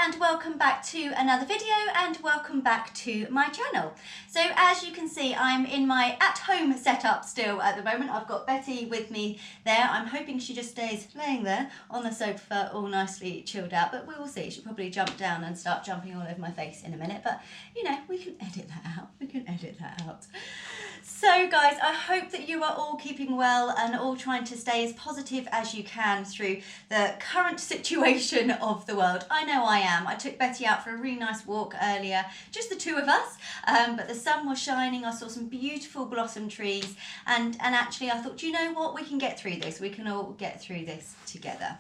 and welcome back to another video and welcome back to my channel. So as you can see, I'm in my at-home setup still at the moment. I've got Betty with me there. I'm hoping she just stays laying there on the sofa all nicely chilled out, but we will see. She'll probably jump down and start jumping all over my face in a minute, but you know, we can edit that out. We can edit that out. So guys, I hope that you are all keeping well and all trying to stay as positive as you can through the current situation of the world. I know I am. I took Betty out for a really nice walk earlier, just the two of us, but the sun was shining. I saw some beautiful blossom trees and actually I thought, you know what, we can get through this. We can all get through this together.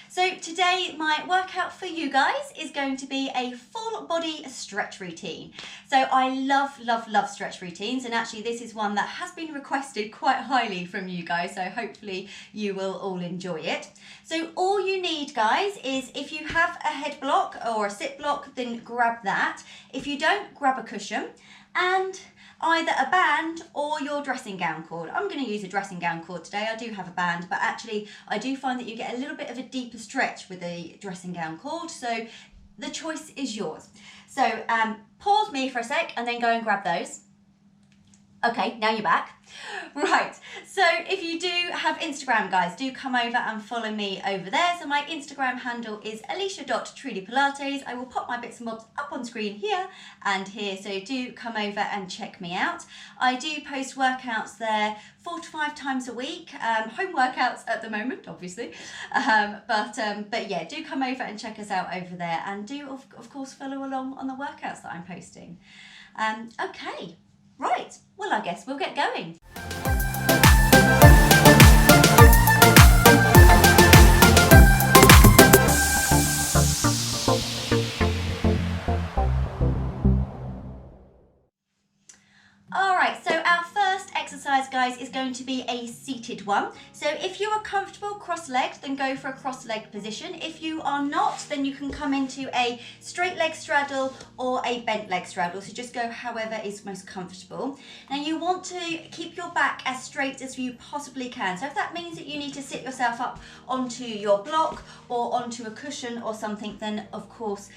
So today my workout for you guys is going to be a full body stretch routine. So I love stretch routines, and actually this is one that has been requested quite highly from you guys, so hopefully you will all enjoy it. So all you need, guys, is if you have a head block or a sit block, then grab that. If you don't, grab a cushion and either a band or your dressing gown cord. I'm going to use a dressing gown cord today. I do have a band, but actually I do find that you get a little bit of a deeper stretch with a dressing gown cord, so the choice is yours. So pause me for a sec and then go and grab those. Okay, now you're back. Right, so if you do have Instagram, guys, do come over and follow me over there. So my Instagram handle is ailsha.trulypilates. I will pop my bits and bobs up on screen here and here, so do come over and check me out. I do post workouts there 4 to 5 times a week, home workouts at the moment, obviously, but yeah, do come over and check us out over there, and do of course follow along on the workouts that I'm posting. Okay. Right, well I guess we'll get going. Alright, so our first exercise, guys, is going to be a seated one. So if you are comfortable cross-legged, then go for a cross-legged position. If you are not, then you can come into a straight leg straddle or a bent leg straddle. So just go however is most comfortable. Now you want to keep your back as straight as you possibly can. So if that means that you need to sit yourself up onto your block or onto a cushion or something, then of course,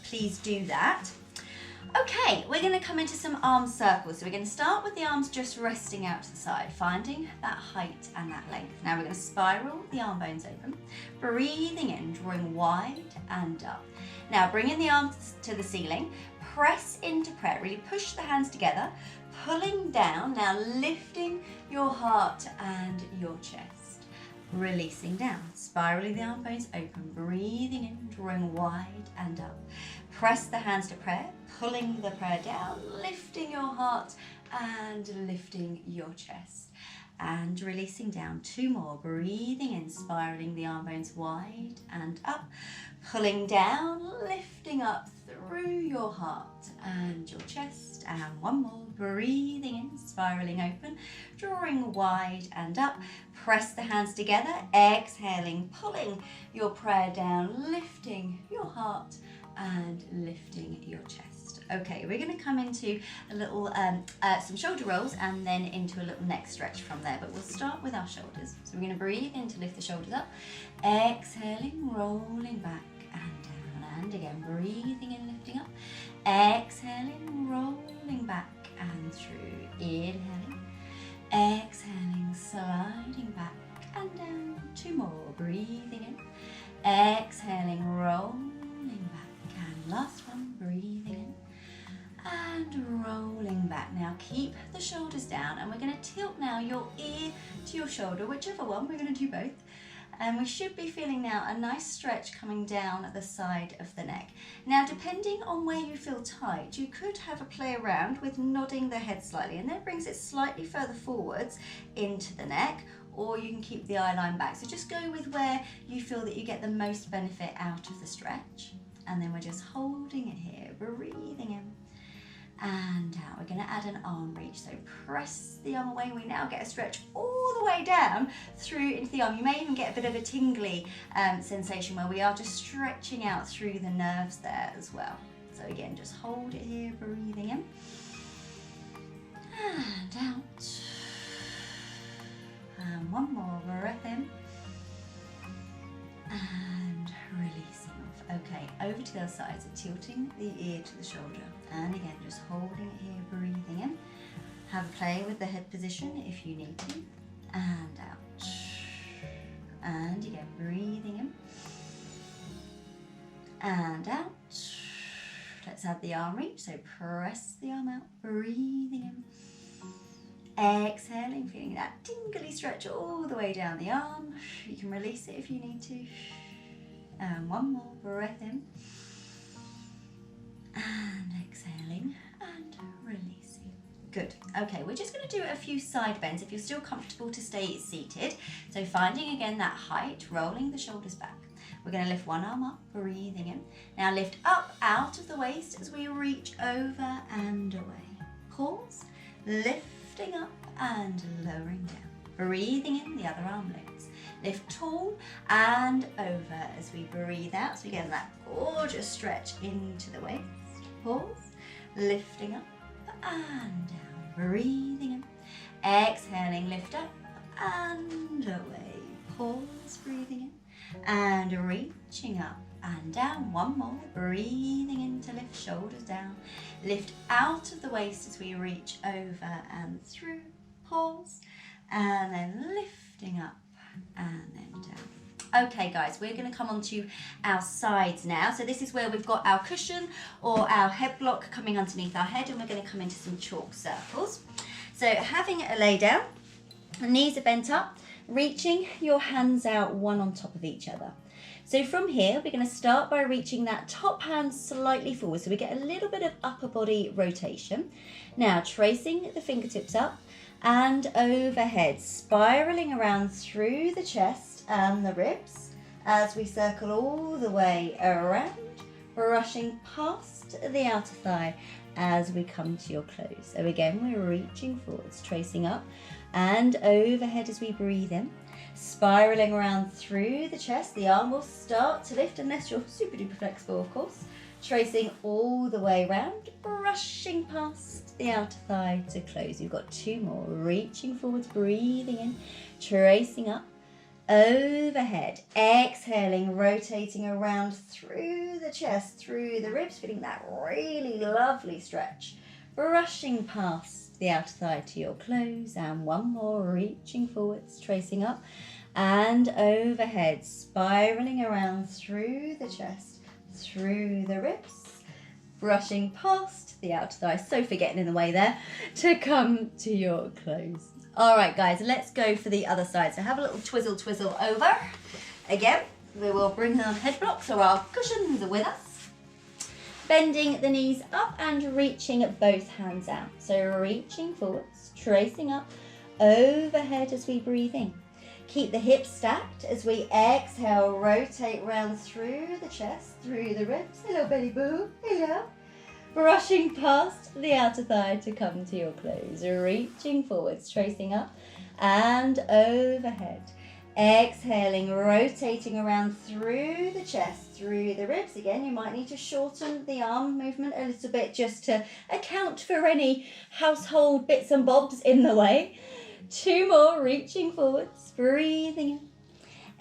please do that. Okay, we're going to come into some arm circles. So we're going to start with the arms just resting out to the side, finding that height and that length. Now we're going to spiral the arm bones open, breathing in, drawing wide and up. Now bringing the arms to the ceiling, press into prayer, really push the hands together, pulling down, now lifting your heart and your chest. Releasing down, spiraling the arm bones open, breathing in, drawing wide and up. Press the hands to prayer, pulling the prayer down, lifting your heart and lifting your chest. And releasing down, 2 more, breathing in, spiraling the arm bones wide and up, pulling down, lifting up through your heart and your chest. And 1 more, breathing in, spiraling open, drawing wide and up. Press the hands together, exhaling, pulling your prayer down, lifting your heart and lifting your chest. Okay, we're going to come into a little some shoulder rolls and then into a little neck stretch from there, but we'll start with our shoulders. So we're going to breathe in to lift the shoulders up, exhaling, rolling back and down, and again breathing in, lifting up, exhaling, rolling back and through, inhaling, exhaling, sliding back and down, 2 more, breathing in, exhaling, rolling back, and last one, breathing in and rolling back. Now keep the shoulders down, and we're going to tilt now your ear to your shoulder, whichever one, we're going to do both. And we should be feeling now a nice stretch coming down at the side of the neck. Now, depending on where you feel tight, you could have a play around with nodding the head slightly, and that brings it slightly further forwards into the neck, or you can keep the eye line back. So just go with where you feel that you get the most benefit out of the stretch. And then we're just holding it here, breathing in and out. We're going to add an arm reach, so press the arm away. We now get a stretch all the way down through into the arm. You may even get a bit of a tingly sensation where we are just stretching out through the nerves there as well. So again, just hold it here, breathing in and out. And 1 more breath in and releasing off. Okay, over to the other side, so tilting the ear to the shoulder. And again, just holding it here, breathing in. Have a play with the head position if you need to. And out. And again, breathing in. And out. Let's add the arm reach, so press the arm out, breathing in. Exhaling, feeling that tingly stretch all the way down the arm. You can release it if you need to. And one more breath in. And exhaling and releasing. Good. Okay, we're just going to do a few side bends if you're still comfortable to stay seated. So finding again that height, rolling the shoulders back. We're going to lift one arm up, breathing in. Now lift up out of the waist as we reach over and away. Pause, lifting up and lowering down. Breathing in, the other arm lifts. Lift tall and over as we breathe out. So we get that gorgeous stretch into the waist. Pause, lifting up and down. Breathing in. Exhaling, lift up and away. Pause, breathing in. And reaching up and down. One more. Breathing in to lift, shoulders down. Lift out of the waist as we reach over and through. Pause. And then lifting up and then down. Okay guys, we're going to come on to our sides now. So this is where we've got our cushion or our head block coming underneath our head, and we're going to come into some chalk circles. So having a lay down, knees are bent up, reaching your hands out one on top of each other. So from here, we're going to start by reaching that top hand slightly forward. So we get a little bit of upper body rotation. Now tracing the fingertips up and overhead, spiraling around through the chest and the ribs as we circle all the way around, brushing past the outer thigh as we come to your close. So again, we're reaching forwards, tracing up and overhead as we breathe in, spiraling around through the chest. The arm will start to lift unless you're super duper flexible, of course. Tracing all the way around, brushing past the outer thigh to close. You've got two more. Reaching forwards, breathing in, tracing up, overhead, exhaling, rotating around through the chest, through the ribs, feeling that really lovely stretch. Brushing past the outer thigh to your close, and one more. Reaching forwards, tracing up and overhead, spiraling around through the chest, through the ribs, brushing past the outer thigh, so getting in the way there, to come to your close. All right guys, let's go for the other side. So have a little twizzle over. Again, we will bring our head blocks or our cushions with us. Bending the knees up and reaching both hands out. So reaching forwards, tracing up, overhead as we breathe in. Keep the hips stacked as we exhale, rotate round through the chest, through the ribs. Hello, belly boo. Hello. Brushing past the outer thigh to come to your close. Reaching forwards, tracing up and overhead. Exhaling, rotating around through the chest, through the ribs. Again, you might need to shorten the arm movement a little bit just to account for any household bits and bobs in the way. Two more, reaching forwards, breathing in.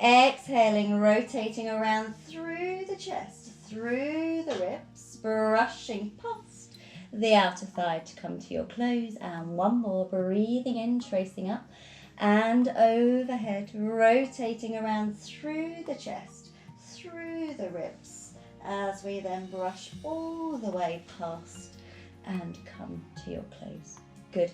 Exhaling, rotating around through the chest, through the ribs, brushing past the outer thigh to come to your close. And one more, breathing in, tracing up and overhead, rotating around through the chest, through the ribs, as we then brush all the way past and come to your close. Good.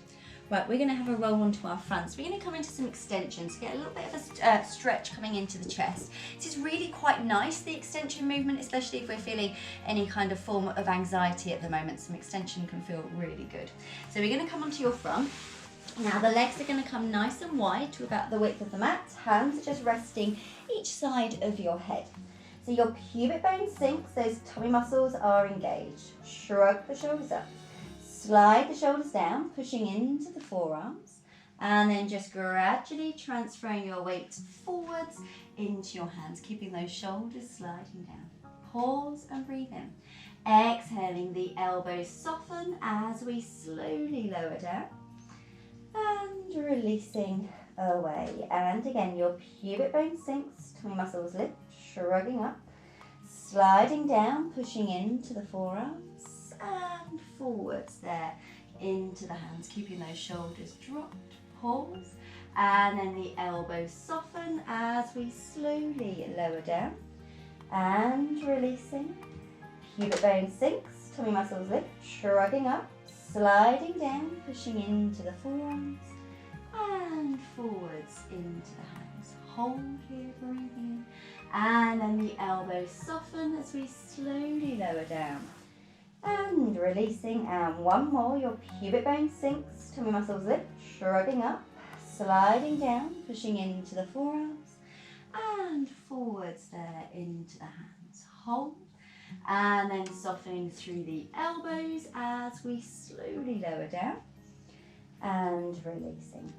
Right, we're going to have a roll onto our fronts. We're going to come into some extensions, get a little bit of a stretch coming into the chest. This is really quite nice, the extension movement, especially if we're feeling any kind of form of anxiety at the moment. Some extension can feel really good. So we're going to come onto your front. Now the legs are going to come nice and wide to about the width of the mat. Hands are just resting each side of your head. So your pubic bone sinks, those tummy muscles are engaged. Shrug the shoulders up. Slide the shoulders down, pushing into the forearms, and then just gradually transferring your weight forwards into your hands, keeping those shoulders sliding down. Pause and breathe in. Exhaling, the elbows soften as we slowly lower down and releasing away. And again, your pubic bone sinks, tummy muscles lift, shrugging up. sliding down, pushing into the forearms and forwards there into the hands, keeping those shoulders dropped. Pause, and then the elbows soften as we slowly lower down and releasing. Pubic bone sinks, tummy muscles lift, shrugging up, sliding down, pushing into the forearms and forwards into the hands. Hold here, breathing in, and then the elbows soften as we slowly lower down and releasing. And one more, your pubic bone sinks, tummy muscles lift, shrugging up, sliding down, pushing into the forearms and forwards there into the hands. Hold, and then softening through the elbows as we slowly lower down and releasing.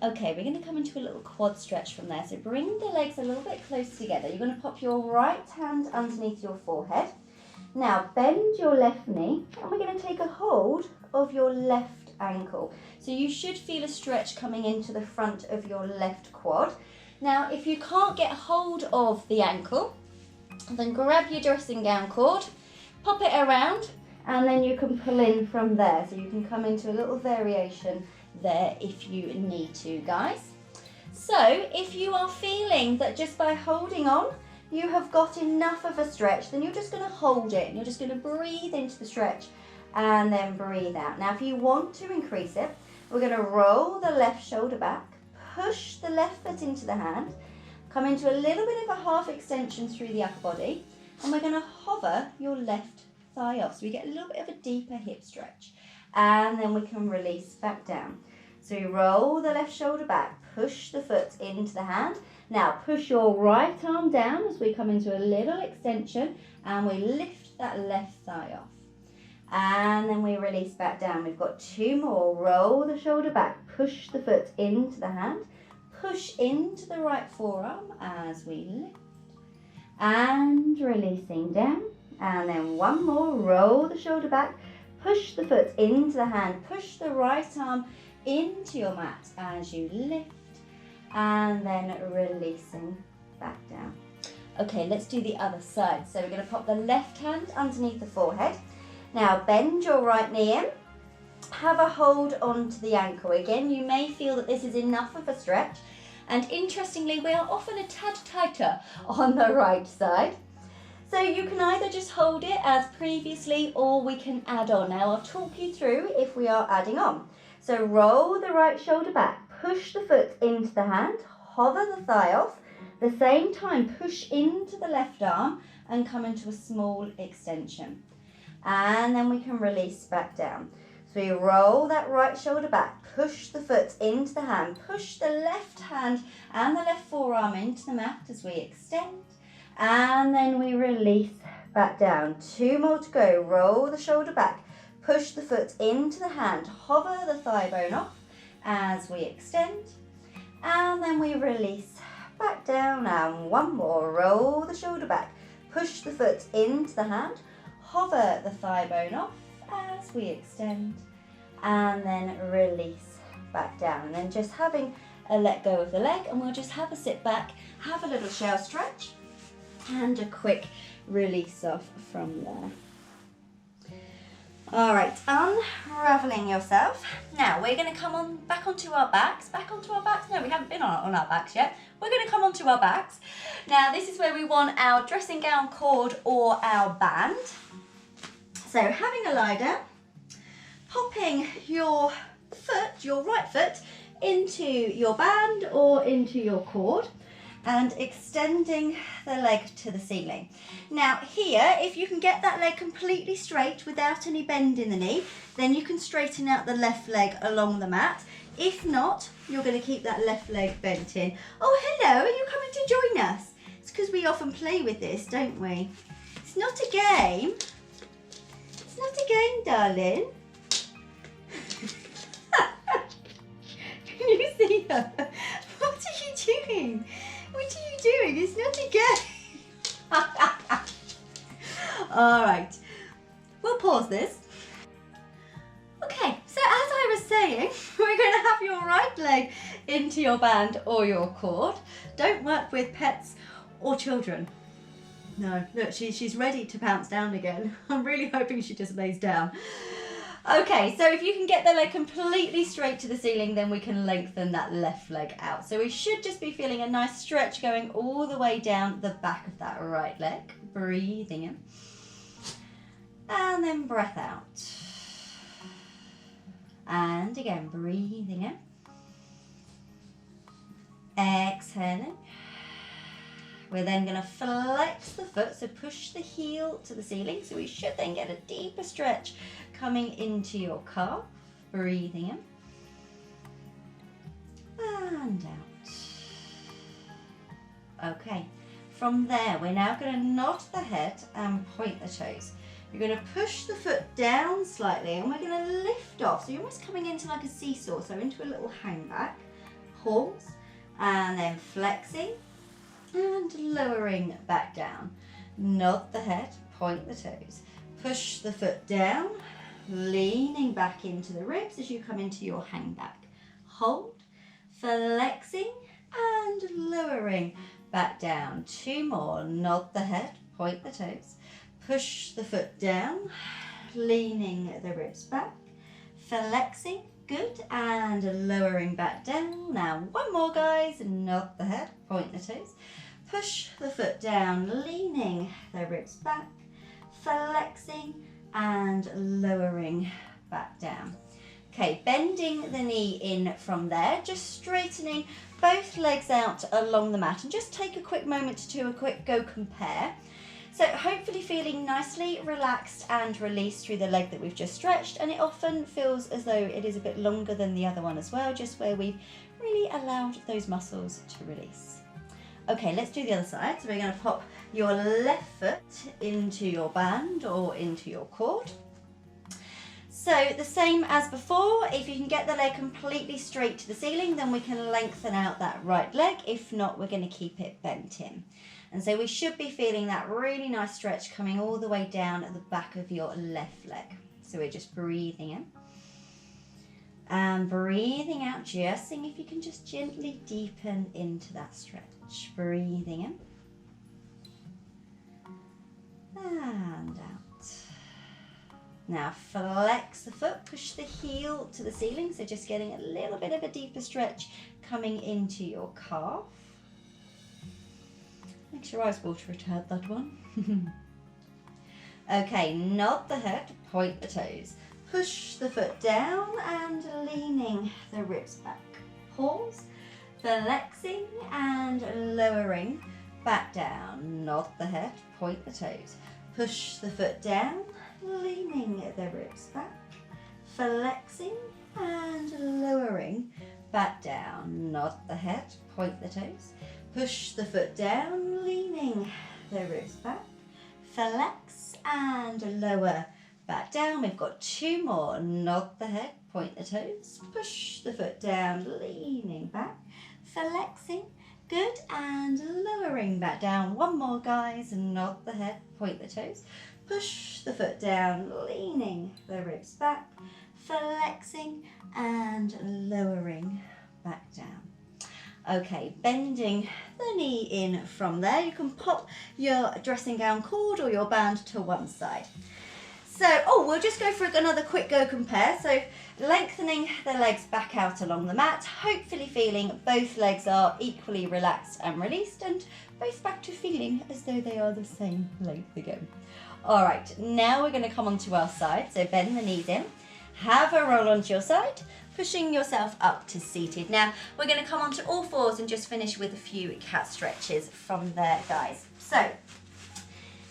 Okay, we're going to come into a little quad stretch from there. So bring the legs a little bit close together. You're going to pop your right hand underneath your forehead. Now bend your left knee and we're going to take a hold of your left ankle. So you should feel a stretch coming into the front of your left quad. Now if you can't get hold of the ankle, then grab your dressing gown cord, pop it around, and then you can pull in from there. So you can come into a little variation there if you need to, guys. So if you are feeling that just by holding on you have got enough of a stretch, then you're just going to hold it and you're just going to breathe into the stretch and then breathe out. Now if you want to increase it, we're going to roll the left shoulder back, push the left foot into the hand, come into a little bit of a half extension through the upper body, and we're going to hover your left thigh off so we get a little bit of a deeper hip stretch, and then we can release back down. So you roll the left shoulder back, push the foot into the hand. Now push your right arm down as we come into a little extension and we lift that left thigh off. And then we release back down. We've got two more. Roll the shoulder back, push the foot into the hand, push into the right forearm as we lift and releasing down. And then one more. Roll the shoulder back, push the foot into the hand, push the right arm into your mat as you lift and then releasing back down. Okay, let's do the other side. So we're going to pop the left hand underneath the forehead. Now bend your right knee in, have a hold onto the ankle. Again, you may feel that this is enough of a stretch, and interestingly we are often a tad tighter on the right side. So you can either just hold it as previously or we can add on. Now I'll talk you through if we are adding on. So roll the right shoulder back, push the foot into the hand, hover the thigh off, the same time push into the left arm and come into a small extension. And then we can release back down. So you roll that right shoulder back, push the foot into the hand, push the left hand and the left forearm into the mat as we extend, and then we release back down. Two more to go. Roll the shoulder back, push the foot into the hand, hover the thigh bone off as we extend, and then we release back down. And one more. Roll the shoulder back, push the foot into the hand, hover the thigh bone off as we extend, and then release back down. And then just having a let go of the leg, and we'll just have a sit back, have a little shell stretch and a quick release off from there. All right, unraveling yourself. Now we're going to come on back onto our backs. No, we haven't been on our backs yet. We're going to come onto our backs. Now this is where we want our dressing gown cord or our band. So having a lie down, popping your foot, your right foot, into your band or into your cord, and extending the leg to the ceiling. Now here, if you can get that leg completely straight without any bend in the knee, then you can straighten out the left leg along the mat. If not, you're going to keep that left leg bent in. Oh, hello, are you coming to join us? It's because we often play with this, don't we? It's not a game. It's not a game, darling. Can you see her? What are you doing? What are you doing? It's not a game. All right, we'll pause this. Okay, so as I was saying, we're going to have your right leg into your band or your cord. Don't work with pets or children. No, look, she's ready to pounce down again. I'm really hoping she just lays down. Okay, so if you can get the leg completely straight to the ceiling, then we can lengthen that left leg out. So we should just be feeling a nice stretch going all the way down the back of that right leg. Breathing in. And then breath out. And again, breathing in. Exhaling. We're then going to flex the foot, so push the heel to the ceiling. So we should then get a deeper stretch coming into your calf. Breathing in. And out. Okay, from there, we're now going to nod the head and point the toes. You're going to push the foot down slightly and we're going to lift off. So you're almost coming into like a seesaw, so into a little hang back. Pause, and then flexing. And lowering back down. Nod the head, point the toes. Push the foot down, leaning back into the ribs as you come into your hang back. Hold, flexing and lowering back down. 2 more. Nod the head, point the toes. Push the foot down, leaning the ribs back. Flexing, good, and lowering back down. Now 1 more, guys. Nod the head, point the toes. Push the foot down, leaning the ribs back, flexing and lowering back down. Okay, bending the knee in from there, just straightening both legs out along the mat, and just take a quick moment to do a quick go compare. So hopefully feeling nicely relaxed and released through the leg that we've just stretched, and it often feels as though it is a bit longer than the other one as well, just where we've really allowed those muscles to release. Okay, let's do the other side. So we're going to pop your left foot into your band or into your cord. So the same as before, if you can get the leg completely straight to the ceiling, then we can lengthen out that right leg. If not, we're going to keep it bent in. And so we should be feeling that really nice stretch coming all the way down at the back of your left leg. So we're just breathing in. And breathing out, just seeing if you can just gently deepen into that stretch. Breathing in. And out. Now flex the foot, push the heel to the ceiling, so just getting a little bit of a deeper stretch coming into your calf. Make sure eyes water it out, that one. Okay, nod the head, point the toes. Push the foot down and leaning the ribs back. Pause, flexing and lowering back down. Nod the head, point the toes. Push the foot down, leaning the ribs back. Flexing and lowering back down. Nod the head, point the toes. Push the foot down, leaning the ribs back. Flex and lower back down. We've got 2 more. Nod the head, point the toes. Push the foot down, leaning back. Flexing, good, and lowering back down. 1 more, guys. Nod the head, point the toes. Push the foot down, leaning the ribs back. Flexing and lowering back down. Okay, bending the knee in from there. You can pop your dressing gown cord or your band to one side. So, we'll just go for another quick go compare. So, lengthening the legs back out along the mat, hopefully feeling both legs are equally relaxed and released, and both back to feeling as though they are the same length again. All right, now we're going to come onto our side. So, bend the knees in, have a roll onto your side, pushing yourself up to seated. Now, we're going to come onto all fours and just finish with a few cat stretches from there, guys. So,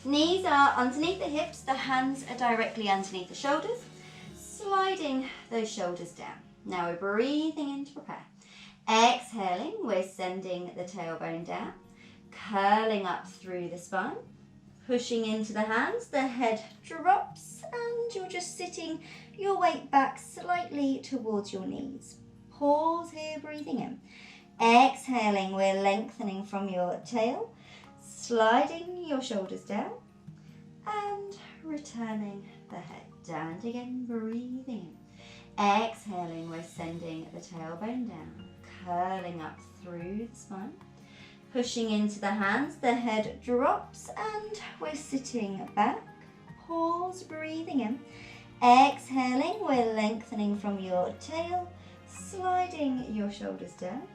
knees are underneath the hips, the hands are directly underneath the shoulders, sliding those shoulders down. Now we're breathing in to prepare. Exhaling, we're sending the tailbone down, curling up through the spine, pushing into the hands, the head drops, and you're just sitting your weight back slightly towards your knees. Pause here, breathing in. Exhaling, we're lengthening from your tail, sliding your shoulders down and returning the head down. And again, breathing in. Exhaling, we're sending the tailbone down, curling up through the spine, Pushing into the hands, the head drops and we're sitting back. Pause, breathing in. Exhaling, we're lengthening from your tail, sliding your shoulders down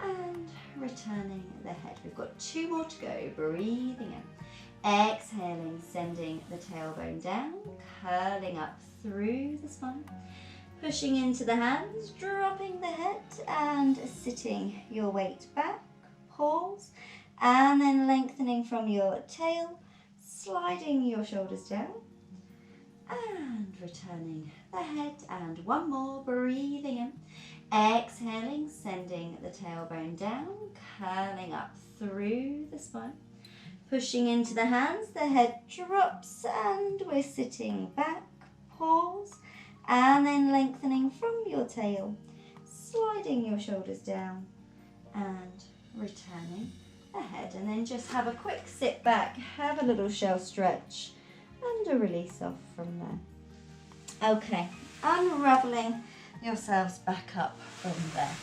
and returning the head. We've got 2 more to go. Breathing in. Exhaling, sending the tailbone down, curling up through the spine. Pushing into the hands, dropping the head and sitting your weight back. Pause and then lengthening from your tail, sliding your shoulders down and returning the head. And 1 more, breathing in. Exhaling, sending the tailbone down, curling up through the spine. Pushing into the hands, the head drops and we're sitting back. Pause and then lengthening from your tail, sliding your shoulders down and returning the head. And then just have a quick sit back, have a little shell stretch and a release off from there. Okay, unraveling yourselves back up from there.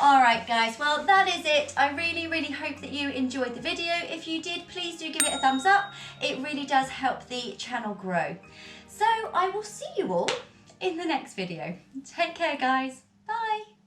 All right guys, well that is it. I really hope that you enjoyed the video. If you did, please do give it a thumbs up. It really does help the channel grow. So I will see you all in the next video. Take care guys, bye.